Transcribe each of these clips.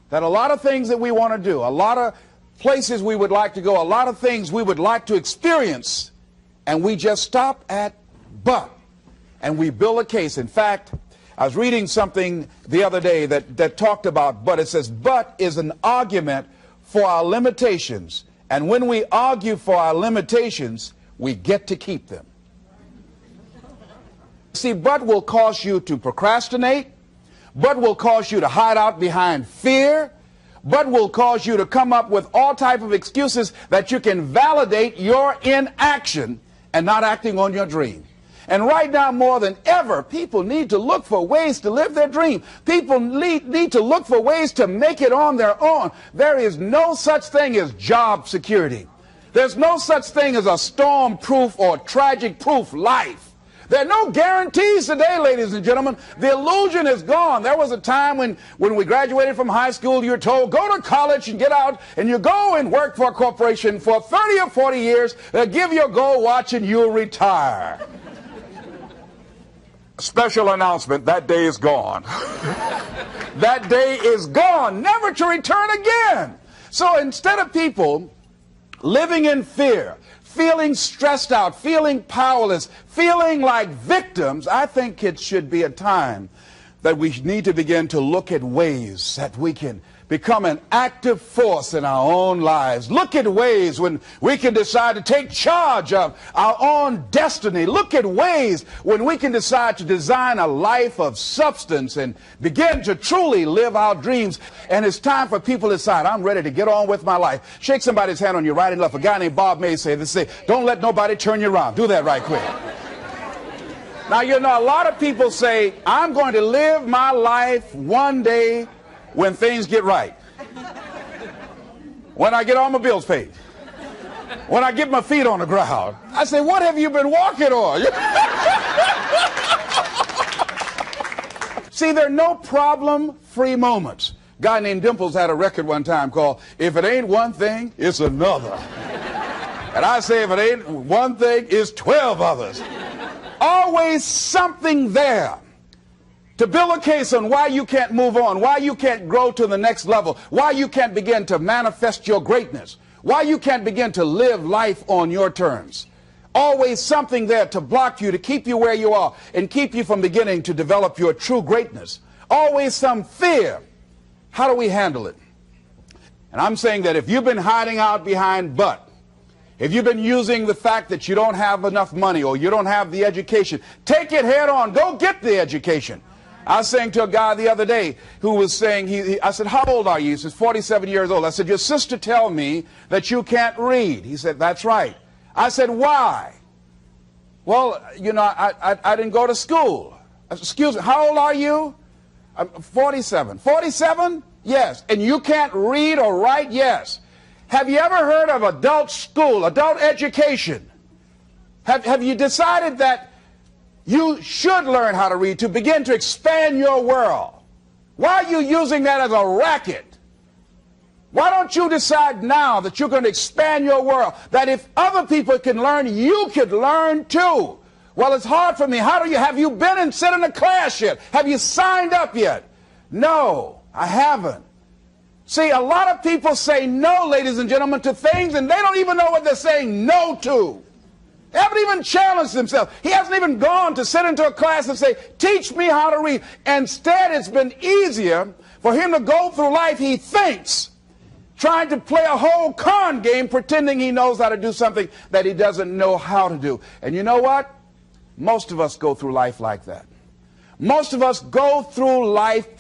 that a lot of things that we want to do, a lot of places we would like to go, a lot of things we would like to experience, and we just stop at but, and we build a case. In fact, I was reading something the other day that talked about but. It says, but is an argument for our limitations. And when we argue for our limitations, we get to keep them. See, but will cause you to procrastinate. But will cause you to hide out behind fear. But will cause you to come up with all type of excuses that you can validate your inaction and not acting on your dream. And right now, more than ever, people need to look for ways to live their dream. People need to look for ways to make it on their own. There is no such thing as job security. There's no such thing as a storm-proof or tragic-proof life. There are no guarantees today, ladies and gentlemen. The illusion is gone. There was a time when we graduated from high school, you were told, go to college and get out, and you go and work for a corporation for 30 or 40 years, they'll give you a gold watch, and you'll retire. Special announcement, that day is gone. That day is gone, never to return again. So instead of people living in fear, feeling stressed out, feeling powerless, feeling like victims, I think it should be a time that we need to begin to look at ways that we can become an active force in our own lives. Look at ways when we can decide to take charge of our own destiny. Look at ways when we can decide to design a life of substance and begin to truly live our dreams. And it's time for people to decide, I'm ready to get on with my life. Shake somebody's hand on your right and left. A guy named Bob May said this, don't let nobody turn you around. Do that right quick. Now, you know, a lot of people say, I'm going to live my life one day when things get right, when I get all my bills paid, when I get my feet on the ground. I say, what have you been walking on? See, there are no problem-free moments. A guy named Dimples had a record one time called, If It Ain't One Thing, It's Another. And I say, if it ain't one thing, it's 12 others. Always something there to build a case on why you can't move on, why you can't grow to the next level, why you can't begin to manifest your greatness, why you can't begin to live life on your terms. Always something there to block you, to keep you where you are, and keep you from beginning to develop your true greatness. Always some fear. How do we handle it? And I'm saying that if you've been hiding out behind but, if you've been using the fact that you don't have enough money or you don't have the education, take it head on. Go get the education. I was saying to a guy the other day who was saying, I said, how old are you? He says, 47 years old. I said, your sister tell me that you can't read. He said, that's right. I said, why? Well, you know, I didn't go to school. I said, excuse me, how old are you? I'm 47. 47? Yes. And you can't read or write? Yes. Have you ever heard of adult school, adult education? Have you decided that you should learn how to read to begin to expand your world? Why are you using that as a racket? Why don't you decide now that you're going to expand your world, that if other people can learn, you could learn too? Well, it's hard for me. Have you been and sit in a class yet? Have you signed up yet? No, I haven't. See, a lot of people say no, ladies and gentlemen, to things, and they don't even know what they're saying no to. They haven't even challenged themselves. He hasn't even gone to sit into a class and say, teach me how to read. Instead, it's been easier for him to go through life, he thinks, trying to play a whole con game, pretending he knows how to do something that he doesn't know how to do. And you know what? Most of us go through life like that. Most of us go through life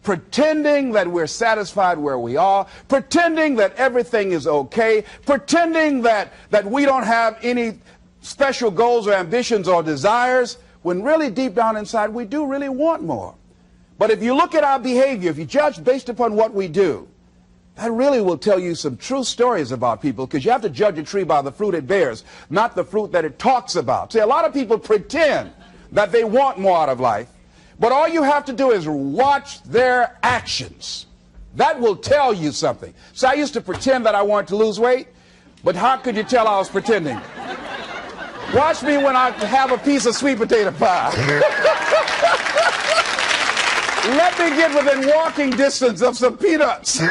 pretending that we're satisfied where we are, pretending that everything is okay, pretending that we don't have any special goals or ambitions or desires, when really deep down inside we do really want more. But if you look at our behavior, if you judge based upon what we do, that really will tell you some true stories about people, because you have to judge a tree by the fruit it bears, not the fruit that it talks about. See, a lot of people pretend that they want more out of life, but all you have to do is watch their actions. That will tell you something. So I used to pretend that I wanted to lose weight, but how could you tell I was pretending? Watch me when I have a piece of sweet potato pie. Let me get within walking distance of some peanuts,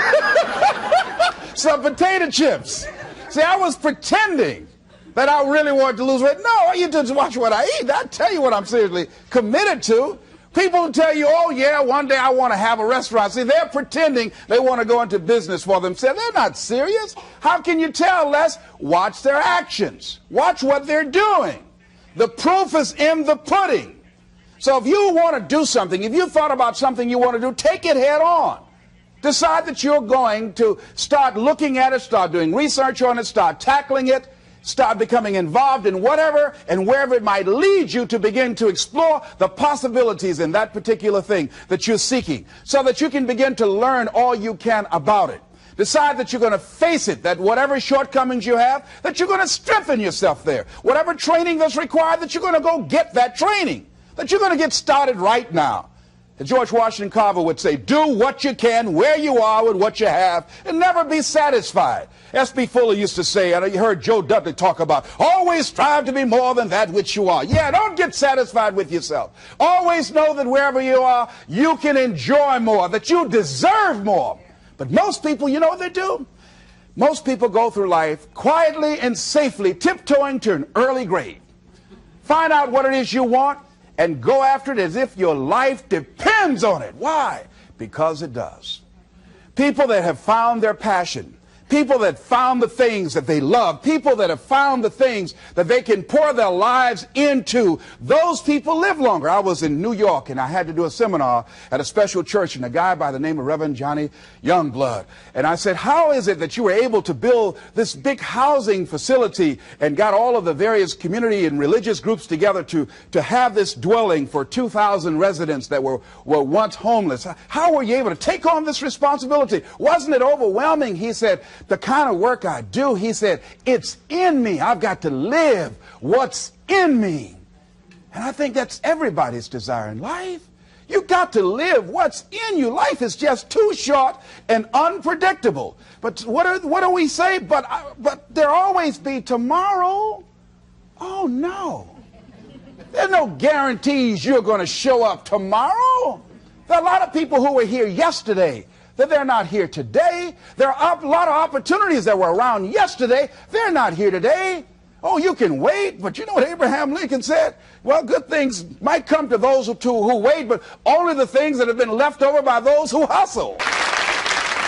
some potato chips. See, I was pretending that I really wanted to lose weight. No, you just watch what I eat. I tell you what I'm seriously committed to. People will tell you, oh yeah, one day I want to have a restaurant. See, they're pretending they want to go into business for themselves. They're not serious. How can you tell, Les? Watch their actions. Watch what they're doing. The proof is in the pudding. So if you want to do something, if you thought about something you want to do, take it head on. Decide that you're going to start looking at it, start doing research on it, start tackling it, start becoming involved in whatever and wherever it might lead you to begin to explore the possibilities in that particular thing that you're seeking so that you can begin to learn all you can about it. Decide that you're going to face it, that whatever shortcomings you have, that you're going to strengthen yourself there. Whatever training that's required, that you're going to go get that training. That you're going to get started right now. And George Washington Carver would say, do what you can, where you are with what you have, and never be satisfied. S.B. Fuller used to say, and you heard Joe Dudley talk about, always strive to be more than that which you are. Yeah, don't get satisfied with yourself. Always know that wherever you are, you can enjoy more, that you deserve more. But most people, you know what they do? Most people go through life quietly and safely, tiptoeing to an early grave. Find out what it is you want, and go after it as if your life depends on it. Why? Because it does. People that have found their passion, people that found the things that they love, people that have found the things that they can pour their lives into, those people live longer. I was in New York and I had to do a seminar at a special church, and a guy by the name of Reverend Johnny Youngblood. And I said, how is it that you were able to build this big housing facility and got all of the various community and religious groups together to have this dwelling for 2,000 residents that were once homeless? How were you able to take on this responsibility? Wasn't it overwhelming? He said, the kind of work I do, he said, it's in me. I've got to live what's in me. And I think that's everybody's desire in life. You've got to live what's in you. Life is just too short and unpredictable. But what do we say? But there'll always be tomorrow. Oh, no. There's no guarantees you're going to show up tomorrow. There are a lot of people who were here yesterday that they're not here today. There are a lot of opportunities that were around yesterday. They're not here today. Oh, you can wait, but you know what Abraham Lincoln said? Well, good things might come to those who wait, but only the things that have been left over by those who hustle.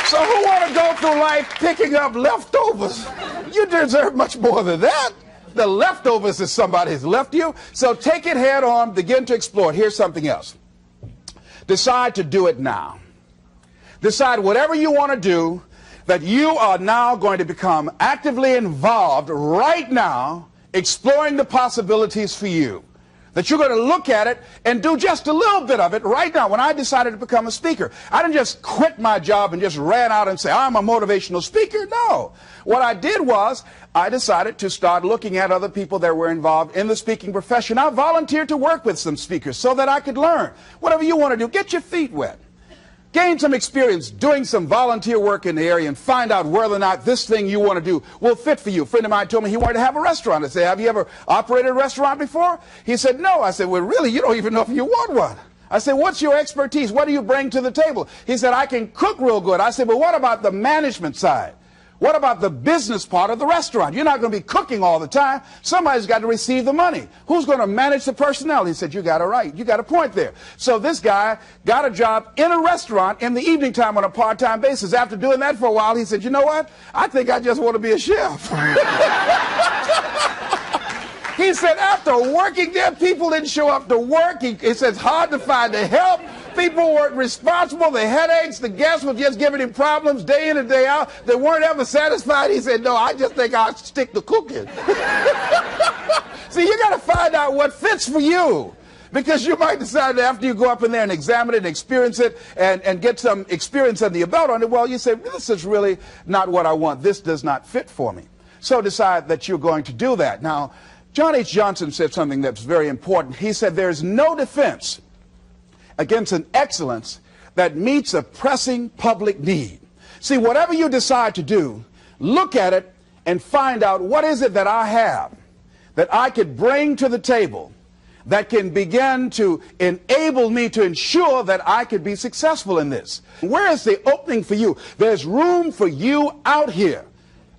So who want to go through life picking up leftovers? You deserve much more than that. The leftovers is somebody has left you. So take it head on, begin to explore it. Here's something else. Decide to do it now. Decide whatever you want to do, that you are now going to become actively involved right now, exploring the possibilities for you. That you're going to look at it and do just a little bit of it right now. When I decided to become a speaker, I didn't just quit my job and just ran out and say, I'm a motivational speaker. No. What I did was I decided to start looking at other people that were involved in the speaking profession. I volunteered to work with some speakers so that I could learn. Whatever you want to do, get your feet wet. Gain some experience doing some volunteer work in the area and find out whether or not this thing you want to do will fit for you. A friend of mine told me he wanted to have a restaurant. I said, have you ever operated a restaurant before? He said, no. I said, well, really, you don't even know if you want one. I said, what's your expertise? What do you bring to the table? He said, I can cook real good. I said, well, what about the management side? What about the business part of the restaurant? You're not going to be cooking all the time. Somebody's got to receive the money. Who's going to manage the personnel? He said, you got it right. You got a point there. So this guy got a job in a restaurant in the evening time on a part-time basis. After doing that for a while, he said, you know what? I think I just want to be a chef. He said, after working there, people didn't show up to work. He said, it's hard to find the help. People weren't responsible. The headaches, the guests were just giving him problems day in and day out. They weren't ever satisfied. He said, no, I just think I'll stick to cooking. See, you got to find out what fits for you. Because you might decide that after you go up in there and examine it and experience it and get some experience under your belt on it, well, you say, this is really not what I want. This does not fit for me. So decide that you're going to do that. Now, John H. Johnson said something that's very important. He said, there's no defense against an excellence that meets a pressing public need. See, whatever you decide to do, look at it and find out what is it that I have that I could bring to the table that can begin to enable me to ensure that I could be successful in this. Where is the opening for you? There's room for you out here.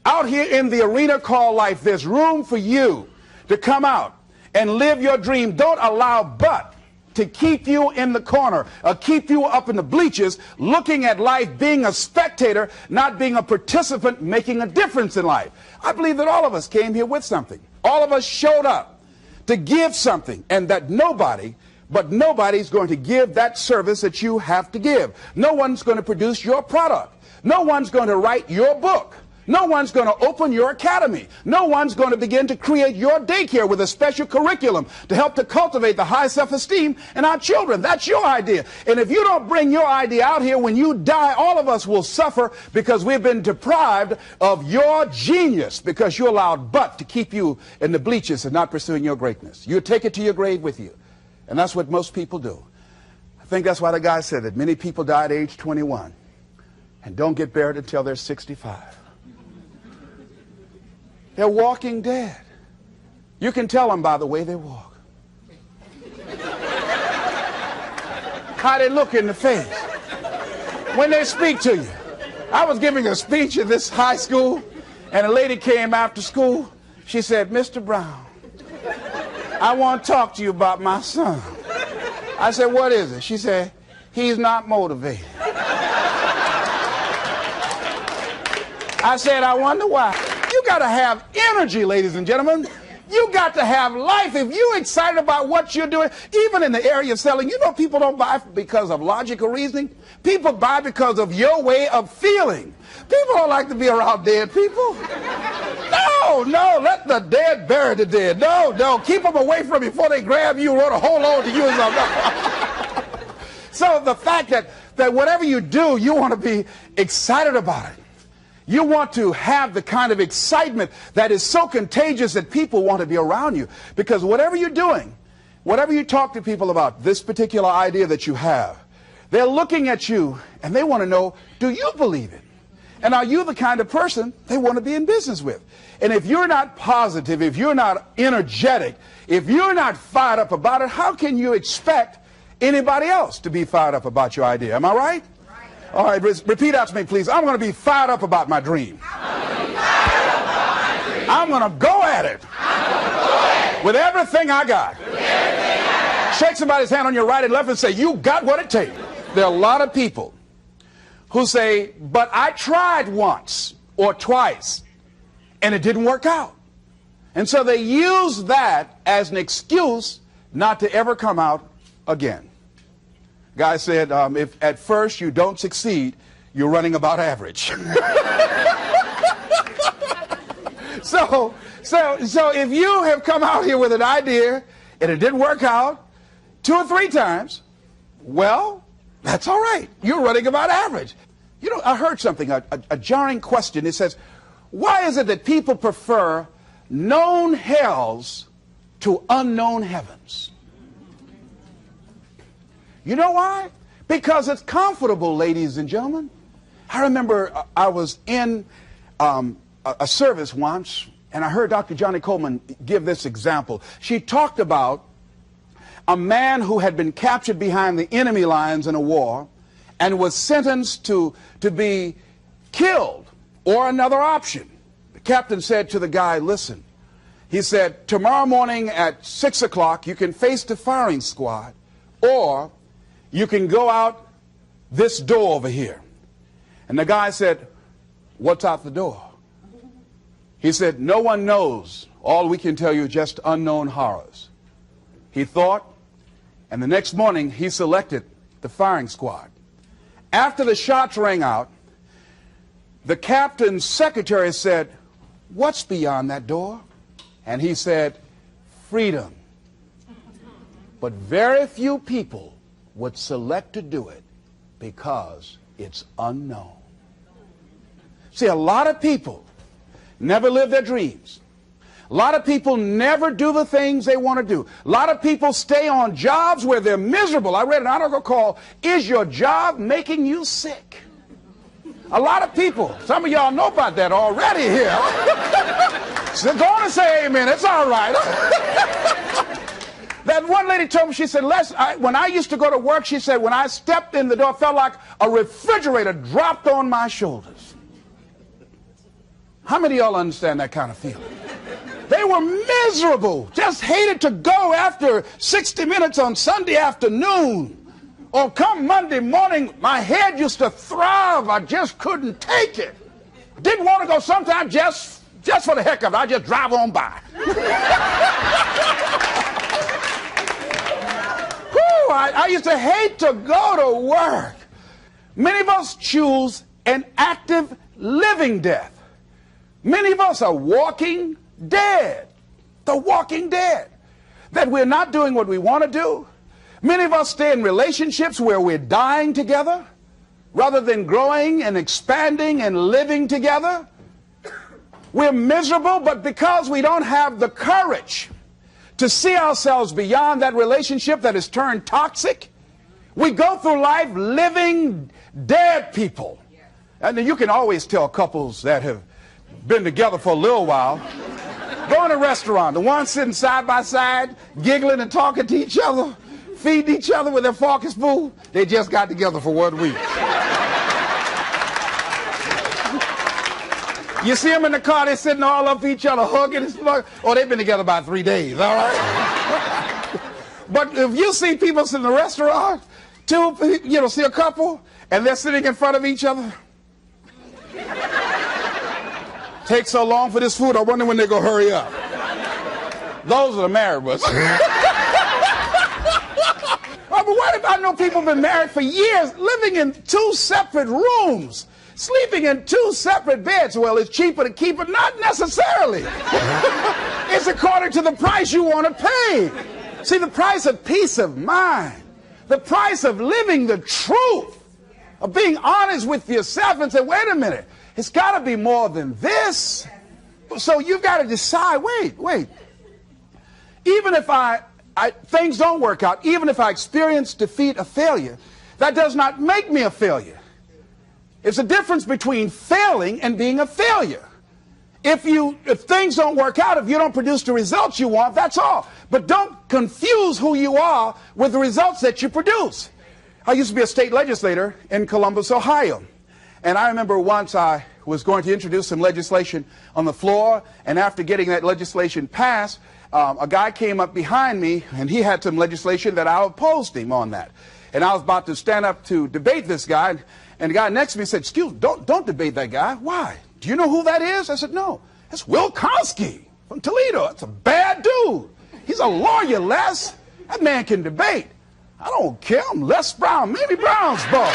Out here in the arena called life, there's room for you to come out and live your dream. Don't allow but to keep you in the corner or keep you up in the bleachers looking at life, being a spectator, not being a participant, making a difference in life. I believe that all of us came here with something. All of us showed up to give something, and that nobody's going to give that service that you have to give. No one's going to produce your product. No one's going to write your book. No one's going to open your academy. No one's going to begin to create your daycare with a special curriculum to help to cultivate the high self-esteem in our children. That's your idea. And if you don't bring your idea out here, when you die, all of us will suffer because we've been deprived of your genius because you allowed but to keep you in the bleachers and not pursuing your greatness. You take it to your grave with you. And that's what most people do. I think that's why the guy said that many people die at age 21 and don't get buried until they're 65. They're walking dead. You can tell them by the way they walk. How they look in the face. When they speak to you. I was giving a speech in this high school, and a lady came after school. She said, "Mr. Brown, I want to talk to you about my son." I said, "What is it?" She said, "He's not motivated." I said, "I wonder why." You got to have energy, ladies and gentlemen. You got to have life. If you're excited about what you're doing, even in the area of selling, you know people don't buy because of logical reasoning. People buy because of your way of feeling. People don't like to be around dead people. No, let the dead bury the dead. No, keep them away from you before they grab you and want to hold on to you or something. So the fact that whatever you do, you want to be excited about it. You want to have the kind of excitement that is so contagious that people want to be around you. Because whatever you're doing, whatever you talk to people about, this particular idea that you have, they're looking at you and they want to know, do you believe it? And are you the kind of person they want to be in business with? And if you're not positive, if you're not energetic, if you're not fired up about it, how can you expect anybody else to be fired up about your idea? Am I right? All right, repeat after me, please. I'm going to be fired up about my dream. I'm going to go at it with everything I got. Shake somebody's hand on your right and left and say, "You got what it takes." There are a lot of people who say, "But I tried once or twice and it didn't work out." And so they use that as an excuse not to ever come out again. Guy said, if at first you don't succeed, you're running about average. So if you have come out here with an idea and it didn't work out 2 or 3 times, well, that's all right. You're running about average. You know, I heard something, a jarring question. It says, why is it that people prefer known hells to unknown heavens? You know why? Because it's comfortable, ladies and gentlemen. I remember I was in a service once, and I heard Dr. Johnny Coleman give this example. She talked about a man who had been captured behind the enemy lines in a war and was sentenced to be killed or another option. The captain said to the guy, "Listen," he said, "tomorrow morning at 6 o'clock you can face the firing squad, or you can go out this door over here." And the guy said, "What's out the door?" He said, "No one knows. All we can tell you is just unknown horrors." He thought, and the next morning he selected the firing squad. After the shots rang out, the captain's secretary said, "What's beyond that door?" And he said, "Freedom." But very few people would select to do it because it's unknown. See, a lot of people never live their dreams. A lot of people never do the things they want to do. A lot of people stay on jobs where they're miserable. I read an article called, "Is Your Job Making You Sick?" A lot of people, some of y'all know about that already here. So go on and say amen, it's all right. That one lady told me, she said, Les, when I used to go to work, she said, when I stepped in the door, it felt like a refrigerator dropped on my shoulders. How many of y'all understand that kind of feeling? They were miserable, just hated to go after 60 minutes on Sunday afternoon. Or come Monday morning, my head used to throb. I just couldn't take it. Didn't want to go sometimes just for the heck of it. I just drive on by. I used to hate to go to work. Many of us choose an active living death. Many of us are walking dead. The walking dead. That we're not doing what we want to do. Many of us stay in relationships where we're dying together rather than growing and expanding and living together. We're miserable, but because we don't have the courage to see ourselves beyond that relationship that has turned toxic, we go through life living dead people. And you can always tell couples that have been together for a little while. Go in a restaurant, the ones sitting side by side, giggling and talking to each other, feeding each other with their fork and spoon, they just got together for 1 week. You see them in the car, they're sitting all up each other, hugging and slugging. Oh, they've been together about 3 days, all right? But if you see people sitting in a restaurant, see a couple, and they're sitting in front of each other. Takes so long for this food, I wonder when they're going to hurry up. Those are the married ones. But what if I know people have been married for years, living in 2 separate rooms, sleeping in 2 separate beds? Well, it's cheaper to keep it. Not necessarily. It's according to the price you want to pay. See, the price of peace of mind, the price of living the truth, of being honest with yourself and say, wait a minute, it's got to be more than this. So you've got to decide, wait. Even if things don't work out, even if I experience defeat or failure, that does not make me a failure. It's a difference between failing and being a failure. If things don't work out, if you don't produce the results you want, that's all. But don't confuse who you are with the results that you produce. I used to be a state legislator in Columbus, Ohio. And I remember once I was going to introduce some legislation on the floor, and after getting that legislation passed, a guy came up behind me, and he had some legislation that I opposed him on that. And I was about to stand up to debate this guy, and the guy next to me said, excuse me, don't debate that guy. Why? Do you know who that is? I said, no. That's Will Konsky from Toledo. That's a bad dude. He's a lawyer, Les. That man can debate. I don't care. I'm Les Brown, Mamie Brown's boy.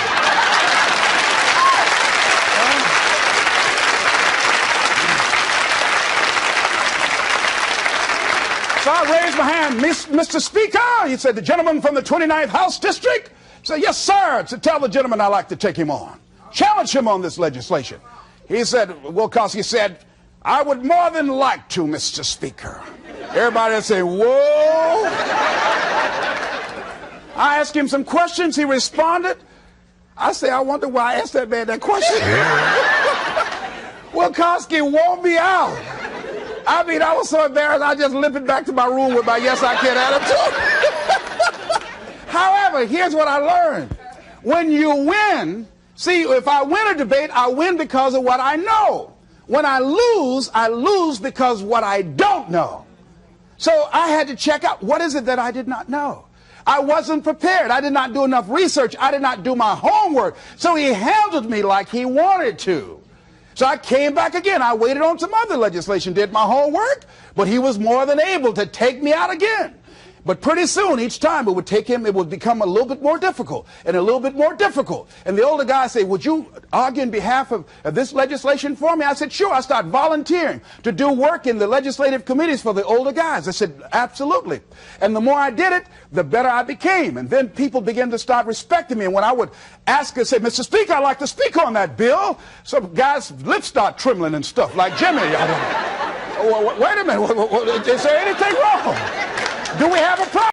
So I raised my hand, Mr. Speaker. He said, the gentleman from the 29th House District? I said, yes, sir. To tell the gentleman I'd like to take him on. Challenge him on this legislation. He said, Will Konsky said, I would more than like to, Mr. Speaker. Everybody would say, whoa. I asked him some questions. He responded. I say, I wonder why I asked that man that question. Will Konsky wore me out. I mean, I was so embarrassed, I just limped back to my room with my yes, I can attitude. However, here's what I learned. When you win, see, if I win a debate, I win because of what I know. When I lose because what I don't know. So I had to check out, what is it that I did not know? I wasn't prepared. I did not do enough research. I did not do my homework. So he handled me like he wanted to. So I came back again. I waited on some other legislation, did my homework, but he was more than able to take me out again. But pretty soon, each time it would take him, it would become a little bit more difficult and a little bit more difficult. And the older guy say, would you argue in behalf of this legislation for me? I said, sure. I started volunteering to do work in the legislative committees for the older guys. I said, absolutely. And the more I did it, the better I became. And then people began to start respecting me. And when I would ask and say, Mr. Speaker, I'd like to speak on that bill, some guys' lips start trembling and stuff, like Jimmy. Wait a minute, is there anything wrong? Do we have a problem?